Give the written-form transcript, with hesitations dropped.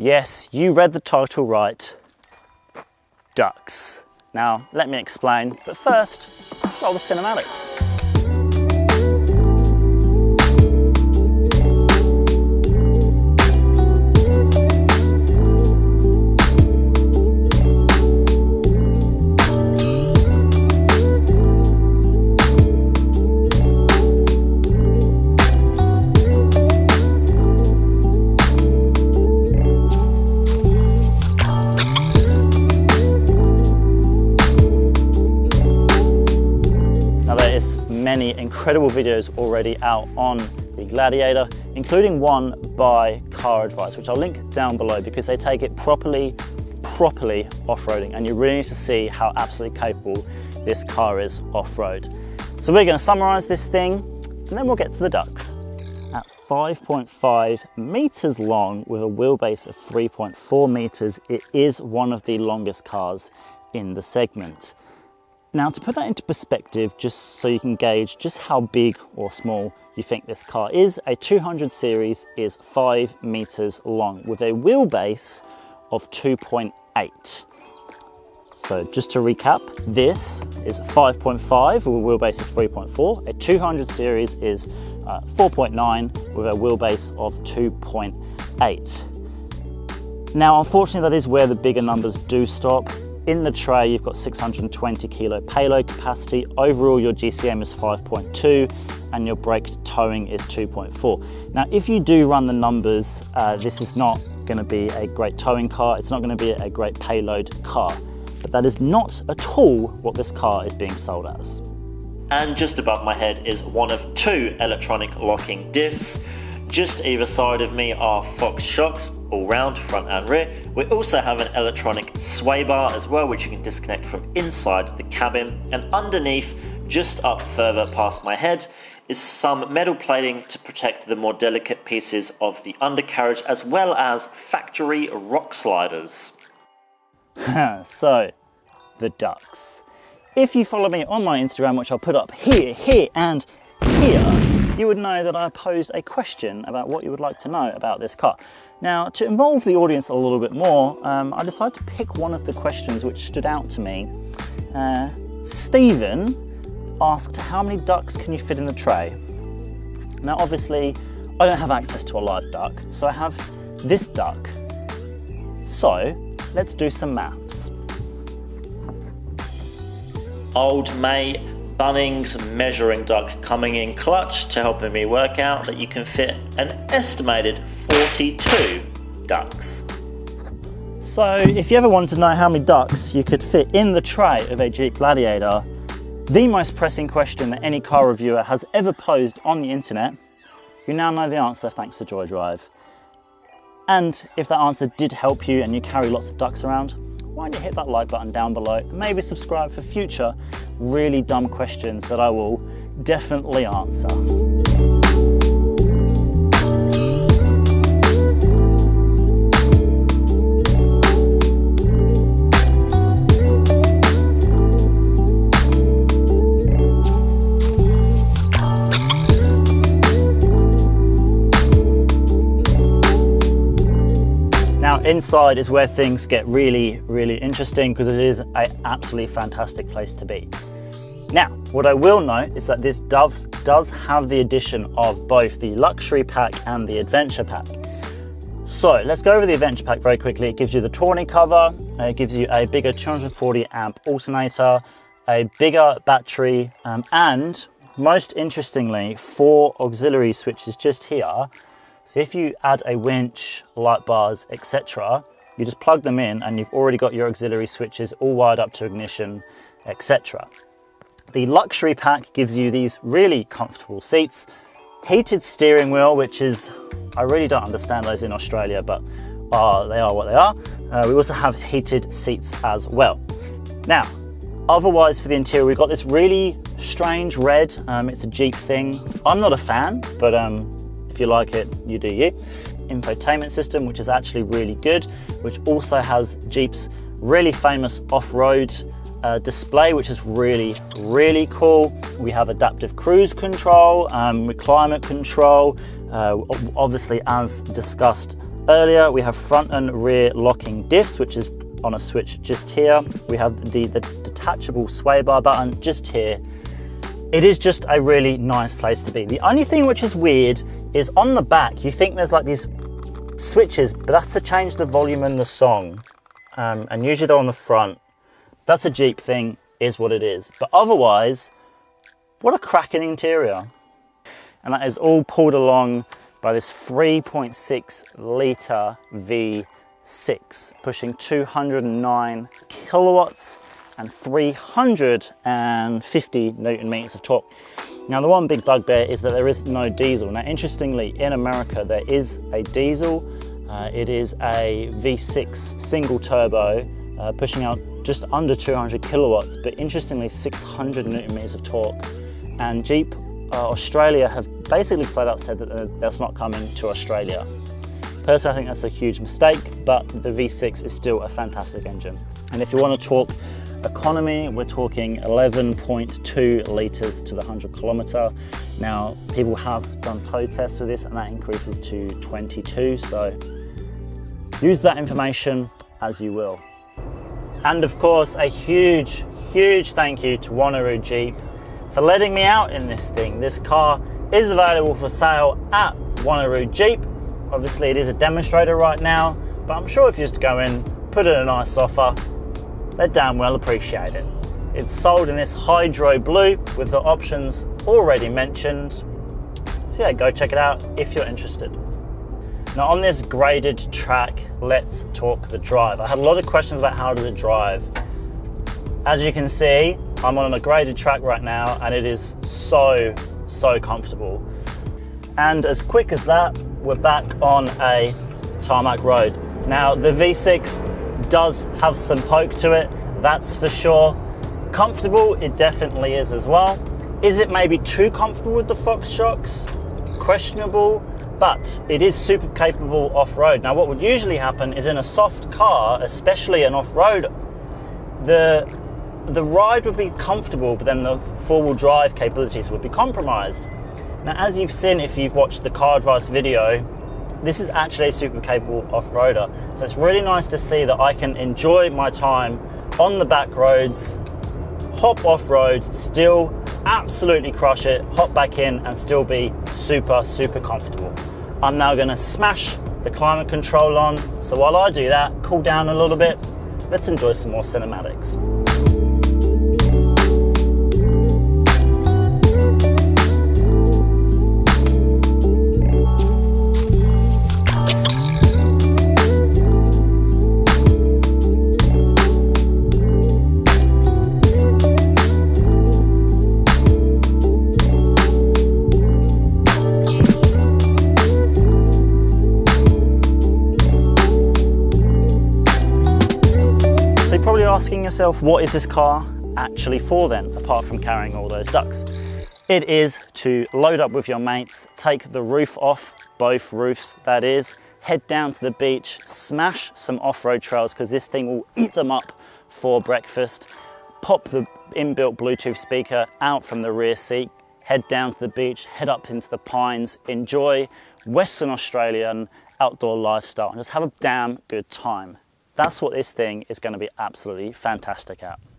Yes, you read the title right. Ducks. Now, let me explain, but first, let's roll the cinematics. Many incredible videos already out on the Gladiator, including one by CarAdvice, which I'll link down below because they take it properly off-roading, and you really need to see how absolutely capable this car is off-road. So we're going to summarize this thing and then we'll get to the ducks. At 5.5 meters long with a wheelbase of 3.4 meters, it is one of the longest cars in the segment. Now, to put that into perspective, just so you can gauge just how big or small you think this car is, a 200 series is 5 meters long with a wheelbase of 2.8. So just to recap, this is 5.5 with a wheelbase of 3.4. A 200 series is 4.9 with a wheelbase of 2.8. Now, unfortunately, that is where the bigger numbers do stop. In the tray, you've got 620 kilo payload capacity. Overall, your GCM is 5.2 and your braked towing is 2.4. Now, if you do run the numbers, this is not going to be a great towing car. It's not going to be a great payload car. But that is not at all what this car is being sold as. And just above my head is one of 2 electronic locking diffs. Just either side of me are Fox shocks, all round, front and rear. We also have an electronic sway bar as well, which you can disconnect from inside the cabin. And underneath, just up further past my head, is some metal plating to protect the more delicate pieces of the undercarriage, as well as factory rock sliders. So, the ducks. If you follow me on my Instagram, which I'll put up here, here and here, you would know that I posed a question about what you would like to know about this car. Now, to involve the audience a little bit more, I decided to pick one of the questions which stood out to me. Stephen asked, how many ducks can you fit in the tray? Now, obviously, I don't have access to a live duck, so I have this duck. So, let's do some maths. Old mate Bunnings measuring duck coming in clutch to helping me work out that you can fit an estimated 42 ducks. So if you ever wanted to know how many ducks you could fit in the tray of a Jeep Gladiator, the most pressing question that any car reviewer has ever posed on the internet, you now know the answer thanks to joydrive. And if that answer did help you and you carry lots of ducks around, why don't you hit that like button down below and maybe subscribe for future really dumb questions that I will definitely answer. Inside is where things get really interesting because it is an absolutely fantastic place to be. Now, what I will note is that this does have the addition of both the luxury pack and the adventure pack. So let's go over the adventure pack very quickly. It gives you the tonneau cover, it gives you a bigger 240 amp alternator, a bigger battery, and most interestingly, 4 auxiliary switches just here. So if you add a winch, light bars, etc., you just plug them in and you've already got your auxiliary switches all wired up to ignition, etc. The luxury pack gives you these really comfortable seats, heated steering wheel, which is, I really don't understand those in Australia, but they are what they are. We also have heated seats as well. Now, otherwise for the interior, we've got this really strange red. It's a Jeep thing. I'm not a fan, but if you like it, you do you. Infotainment system, which is actually really good, which also has Jeep's really famous off-road display, which is really cool. We have adaptive cruise control, with climate control, obviously as discussed earlier, we have front and rear locking diffs, which is on a switch just here. We have the detachable sway bar button just here. It is just a really nice place to be. The only thing which is weird is on the back, you think there's like these switches, but that's to change the volume and the song. And usually they're on the front. That's a Jeep thing, is what it is. But otherwise, what a cracking interior. And that is all pulled along by this 3.6 litre V6, pushing 209 kilowatts and 350 Newton meters of torque. Now, the one big bugbear is that there is no diesel. Now, interestingly, in America, there is a diesel. It is a V6 single turbo, pushing out just under 200 kilowatts, but interestingly, 600 Newton meters of torque. And Jeep Australia have basically flat out said that that's not coming to Australia. Personally, I think that's a huge mistake, but the V6 is still a fantastic engine. And if you want to talk economy, we're talking 11.2 litres to the 100 kilometre. Now, people have done tow tests with this and that increases to 22, so use that information as you will. And of course, a huge thank you to Wanneroo Jeep for letting me out in this thing. This car is available for sale at Wanneroo Jeep. Obviously it is a demonstrator right now, but I'm sure if you just go in, put in a nice offer, they damn well appreciate it. It's sold in this hydro blue with the options already mentioned. So yeah, go check it out if you're interested. Now on this graded track, let's talk the drive. I had a lot of questions about how does it drive. As you can see, I'm on a graded track right now and it is so comfortable. And as quick as that, we're back on a tarmac road. Now the V6 does have some poke to it, that's for sure. Comfortable, it definitely is as well. Is it maybe too comfortable with the Fox shocks? Questionable, but it is super capable off-road. Now what would usually happen is in a soft car, especially an off-road, the ride would be comfortable, but then the four-wheel drive capabilities would be compromised. Now, as you've seen if you've watched the CarAdvice video, this is actually a super capable off-roader. So it's really nice to see that I can enjoy my time on the back roads, hop off roads, still absolutely crush it, hop back in and still be super comfortable. I'm now gonna smash the climate control on. So while I do that, cool down a little bit, let's enjoy some more cinematics. Probably asking yourself, what is this car actually for then, apart from carrying all those ducks? It is to load up with your mates, take the roof off, both roofs that is, head down to the beach, smash some off-road trails because this thing will eat them up for breakfast, pop the inbuilt Bluetooth speaker out from the rear seat, head down to the beach, head up into the pines, enjoy Western Australian outdoor lifestyle and just have a damn good time. That's what this thing is going to be absolutely fantastic at.